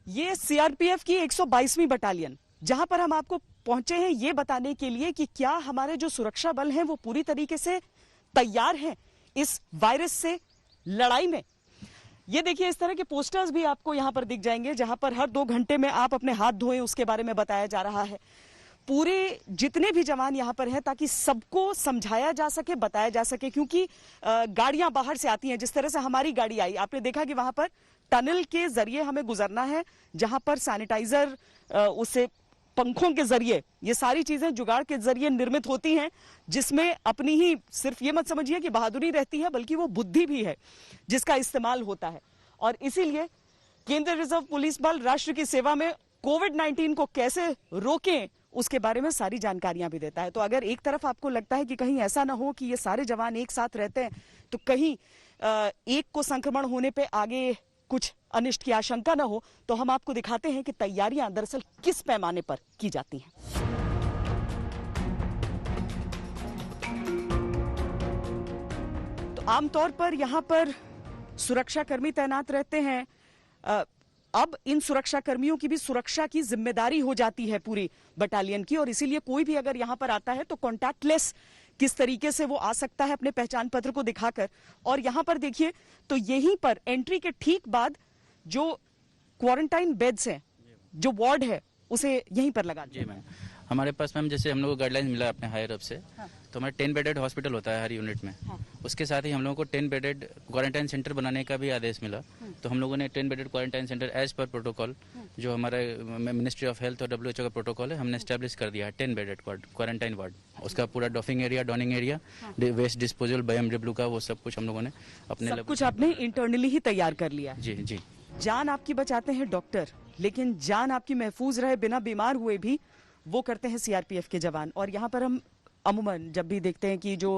ये सीआरपीएफ की 122वीं बटालियन, जहां पर हम आपको पहुंचे हैं ये बताने के लिए कि क्या हमारे जो सुरक्षा बल हैं वो पूरी तरीके से तैयार हैं इस वायरस से लड़ाई में। ये देखिए, इस तरह के पोस्टर्स भी आपको यहां पर दिख जाएंगे, जहां पर हर 2 घंटे में आप अपने हाथ धोएं उसके बारे में बताया जा रहा है। पूरे जितने भी जवान यहां पर हैं ताकि सबको समझाया जा सके, बताया जा सके, क्योंकि गाड़ियां बाहर से आती हैं। जिस तरह से हमारी गाड़ी आई, आपने देखा कि वहां पर टनल के जरिए हमें गुजरना है, जहां पर सैनिटाइजर उसे पंखों के जरिए, ये सारी चीजें जुगाड़ के जरिए निर्मित होती हैं, जिसमें अपनी ही सिर्फ ये मत समझिए कि बहादुरी रहती है, बल्कि वो बुद्धि भी है जिसका इस्तेमाल होता है। और इसीलिए केंद्रीय रिजर्व पुलिस बल राष्ट्र की सेवा में कोविड-19 को कैसे रोकें उसके बारे में सारी जानकारियां भी देता है। तो अगर एक तरफ आपको लगता है कि कहीं ऐसा ना हो कि ये सारे जवान एक साथ रहते हैं तो कहीं एक को संक्रमण होने पे आगे कुछ अनिष्ट की आशंका ना हो, तो हम आपको दिखाते हैं कि तैयारियां दरअसल किस पैमाने पर की जाती हैं। तो आमतौर पर यहां पर सुरक्षा कर्मी तैनात रहते हैं। अब इन सुरक्षा कर्मियों की भी सुरक्षा की जिम्मेदारी हो जाती है पूरी बटालियन की, और इसीलिए कोई भी अगर यहां पर आता है तो कॉन्टैक्टलेस किस तरीके से वो आ सकता है अपने पहचान पत्र को दिखाकर। और यहां पर देखिए तो यहीं पर एंट्री के ठीक बाद जो क्वारंटाइन बेड्स हैं, जो वार्ड है, उसे यहीं पर लगा दिया। जी मैम, हमारे पास मैम जैसे हम लोग को गाइडलाइन मिला अपने हायर अप से, हाँ। तो हमारा 10 बेडेड हॉस्पिटल होता है हर यूनिट में। हाँ। उसके साथ ही हम लोगों को 10 बेडेड क्वारंटाइन सेंटर बनाने का भी आदेश मिला। तो हम लोगों ने 10 bedded quarantine centre as per protocol, जो हमारे मिनिस्ट्री ऑफ हेल्थ और WHO का प्रोटोकॉल है, हमने स्टैब्लिश कर दिया है 10 बेडेड क्वारंटाइन वार्ड। उसका पूरा doffing area, donning area, waste disposal, BMW का, वो सब कुछ हम लोगों ने अपने सब कुछ आपने इंटरनली ही तैयार कर लिया है। जी जी। जान आपकी बचाते हैं डॉक्टर, लेकिन जान आपकी महफूज रहे बिना बीमार हुए भी वो करते हैं सीआरपीएफ के जवान। और यहाँ पर हम अमूमन जब भी देखते हैं कि जो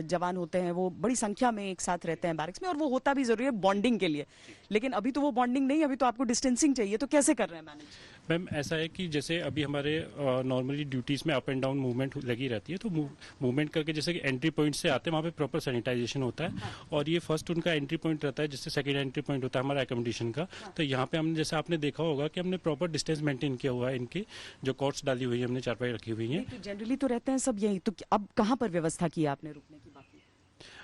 जवान होते हैं वो बड़ी संख्या में एक साथ रहते हैं बैरक्स में, और वो होता भी जरूरी है बॉन्डिंग के लिए, लेकिन अभी तो वो बॉन्डिंग नहीं, अभी तो आपको डिस्टेंसिंग चाहिए। तो कैसे कर रहे हैं मैनेज? मैम ऐसा है कि जैसे अभी हमारे नॉर्मली ड्यूटीज़ में अप एंड डाउन मूवमेंट लगी रहती है, तो मूवमेंट करके जैसे कि एंट्री पॉइंट से आते हैं वहाँ पे प्रॉपर सैनिटाइजेशन होता है। और ये फर्स्ट उनका एंट्री पॉइंट रहता है, जिससे सेकंड एंट्री पॉइंट होता है हमारा एकोमोडेशन का। तो यहाँ पे हमने, जैसे आपने देखा होगा कि हमने प्रॉपर डिस्टेंस मेंटेन किया हुआ है। इनकी जो कॉट्स डाली हुई है, हमने चारपाई रखी हुई है। जनरली तो रहते हैं सब यही, तो अब कहाँ पर व्यवस्था की आपने रुकने की?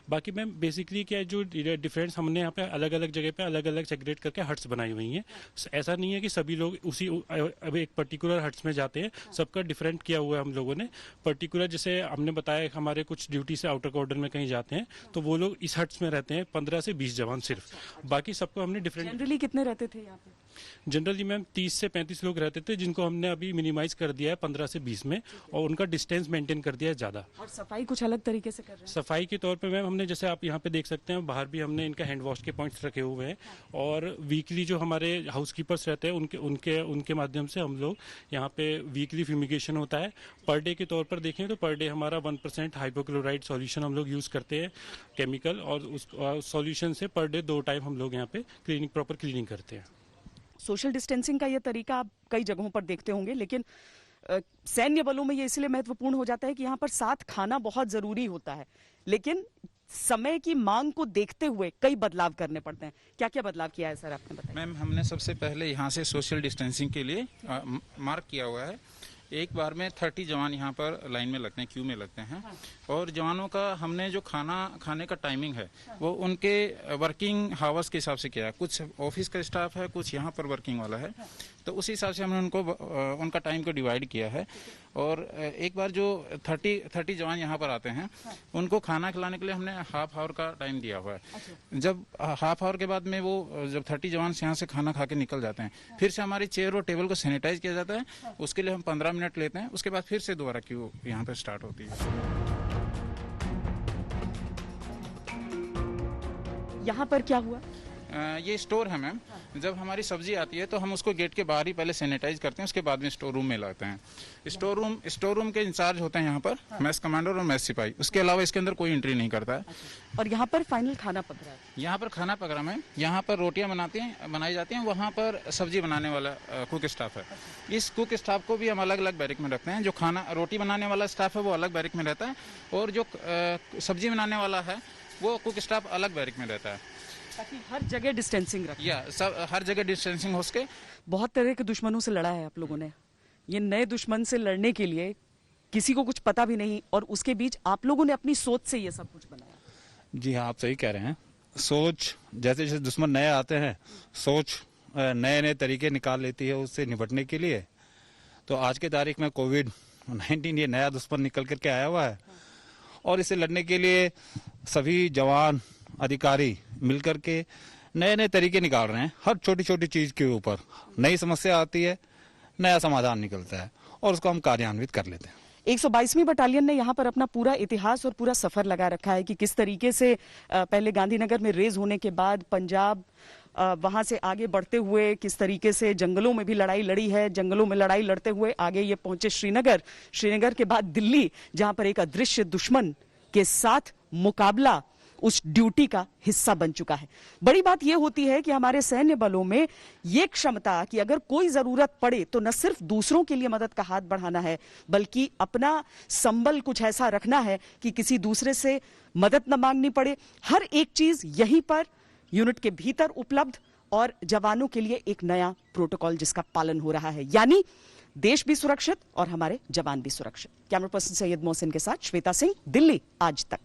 बाकी मैम बेसिकली क्या है, जो डिफरेंस हमने यहाँ पे अलग अलग जगह पे अलग अलग सेग्रेट करके हट्स बनाई हुई हैं। ऐसा नहीं है कि सभी लोग उसी अब एक पर्टिकुलर हट्स में जाते हैं, सबका डिफरेंट किया हुआ है हम लोगों ने। पर्टिकुलर जैसे हमने बताया, हमारे कुछ ड्यूटी से आउटर ऑर्डर में कहीं जाते हैं तो वो लोग इस हट्स में रहते हैं, 15 से 20 जवान सिर्फ। बाकी सबको हमने डिफरेंट। जनरली कितने रहते थे यहाँ पे? जनरली मैम 30 से 35 लोग रहते थे, जिनको हमने अभी मिनिमाइज कर दिया है 15 से 20 में, और उनका डिस्टेंस मेंटेन कर दिया है ज्यादा। और सफाई कुछ अलग तरीके से कर रहे हैं? सफाई के तौर पे मैम हमने, जैसे आप यहाँ पे देख सकते हैं, बाहर भी हमने इनका हैंड वॉश के पॉइंट्स रखे हुए हैं। और वीकली जो हमारे हाउसकीपर्स रहते हैं उनके माध्यम से हम लोग यहाँ पे वीकली फ्यूमिगेशन होता है। पर डे के तौर पर देखें तो पर डे हमारा 1% हाइपोक्लोराइड सॉल्यूशन हम लोग यूज करते हैं, केमिकल, और उस सॉल्यूशन से पर डे 2 टाइम हम लोग यहाँ पे प्रॉपर क्लीनिंग करते हैं। सोशल डिस्टेंसिंग का ये तरीका आप कई जगहों पर देखते होंगे, लेकिन सैन्य बलों में ये इसलिए महत्वपूर्ण हो जाता है कि यहाँ पर साथ खाना बहुत जरूरी होता है, लेकिन समय की मांग को देखते हुए कई बदलाव करने पड़ते हैं। क्या क्या बदलाव किया है सर, आपने बताया? मैम हमने सबसे पहले यहाँ से सोशल डिस्टेंसिंग के लिए मार्क किया हुआ है। एक बार में 30 जवान यहाँ पर लाइन में लगते हैं, क्यू में लगते हैं। और जवानों का हमने जो खाने का टाइमिंग है वो उनके वर्किंग हावर्स के हिसाब से किया है। कुछ ऑफिस का स्टाफ है, कुछ यहाँ पर वर्किंग वाला है, तो उसी हिसाब से हमने उनका टाइम को डिवाइड किया है। और एक बार जो 30 जवान यहाँ पर आते हैं, उनको खाना खिलाने के लिए हमने हाफ आवर का टाइम दिया हुआ है। जब हाफ आवर के बाद में वो जब 30 जवान यहाँ से खाना खा के निकल जाते हैं, फिर से हमारी चेयर और टेबल को सैनिटाइज किया जाता है। उसके लिए हम 15 मिनट लेते हैं, उसके बाद फिर से दोबारा क्यू यहाँ पर स्टार्ट होती है। यहाँ पर क्या हुआ? ये स्टोर है मैम। जब हमारी सब्जी आती है तो हम उसको गेट के बाहर ही पहले सैनिटाइज करते हैं, उसके बाद में स्टोर रूम में लाते हैं। स्टोर रूम के इंचार्ज होते हैं यहाँ पर मैस कमांडर और मैस सिपाही। उसके अलावा इसके अंदर कोई एंट्री नहीं करता है। और यहाँ पर फाइनल खाना पक रहा है? यहाँ पर खाना पक रहा है। यहाँ पर रोटियाँ बनाई जाती हैं, वहाँ पर सब्जी बनाने वाला कुक स्टाफ है। इस कुक स्टाफ को भी हम अलग अलग बैरिक में रखते हैं। जो रोटी बनाने वाला स्टाफ है वो अलग बैरिक में रहता है, और जो सब्जी बनाने वाला है वो कुक स्टाफ अलग बैरिक में रहता है, ताकि हर जगह डिस्टेंसिंग रखें। सब हर जगह डिस्टेंसिंग हो सके। बहुत तरह के दुश्मनों से लड़ा है आप लोगों ने, ये नए दुश्मन से लड़ने के लिए किसी को कुछ पता भी नहीं और उसके बीच आप लोगों ने अपनी सोच से ये सब कुछ बनाया। जी हाँ, आप सही कह रहे हैं। सोच, जैसे जैसे दुश्मन नए आते हैं, सोच नए नए तरीके निकाल लेती है उससे निपटने के लिए। तो आज के तारीख में कोविड-19 ये नया दुश्मन निकल करके आया हुआ है और इसे लड़ने के लिए सभी जवान अधिकारी मिलकर के नए नए तरीके निकाल रहे हैं। हर छोटी छोटी चीज के ऊपर नई समस्या आती है, नया समाधान निकलता है और उसको हम कार्यान्वित कर लेते हैं। 122वीं बटालियन ने यहाँ पर अपना पूरा इतिहास और पूरा सफर लगा रखा है कि किस तरीके से पहले गांधीनगर में रेज होने के बाद पंजाब वहां से आगे बढ़ते हुए किस तरीके से जंगलों में भी लड़ाई लड़ी है, जंगलों में लड़ाई लड़ते हुए आगे ये पहुंचे श्रीनगर, श्रीनगर के बाद दिल्ली, जहां पर एक अदृश्य दुश्मन के साथ मुकाबला उस ड्यूटी का हिस्सा बन चुका है। बड़ी बात यह होती है कि हमारे सैन्य बलों में यह क्षमता कि अगर कोई जरूरत पड़े तो न सिर्फ दूसरों के लिए मदद का हाथ बढ़ाना है, बल्कि अपना संबल कुछ ऐसा रखना है कि किसी दूसरे से मदद न मांगनी पड़े। हर एक चीज यहीं पर यूनिट के भीतर उपलब्ध और जवानों के लिए एक नया प्रोटोकॉल जिसका पालन हो रहा है, यानी देश भी सुरक्षित और हमारे जवान भी सुरक्षित। कैमरा पर्सन सैयद मोहसिन के साथ श्वेता सिंह, दिल्ली आज तक।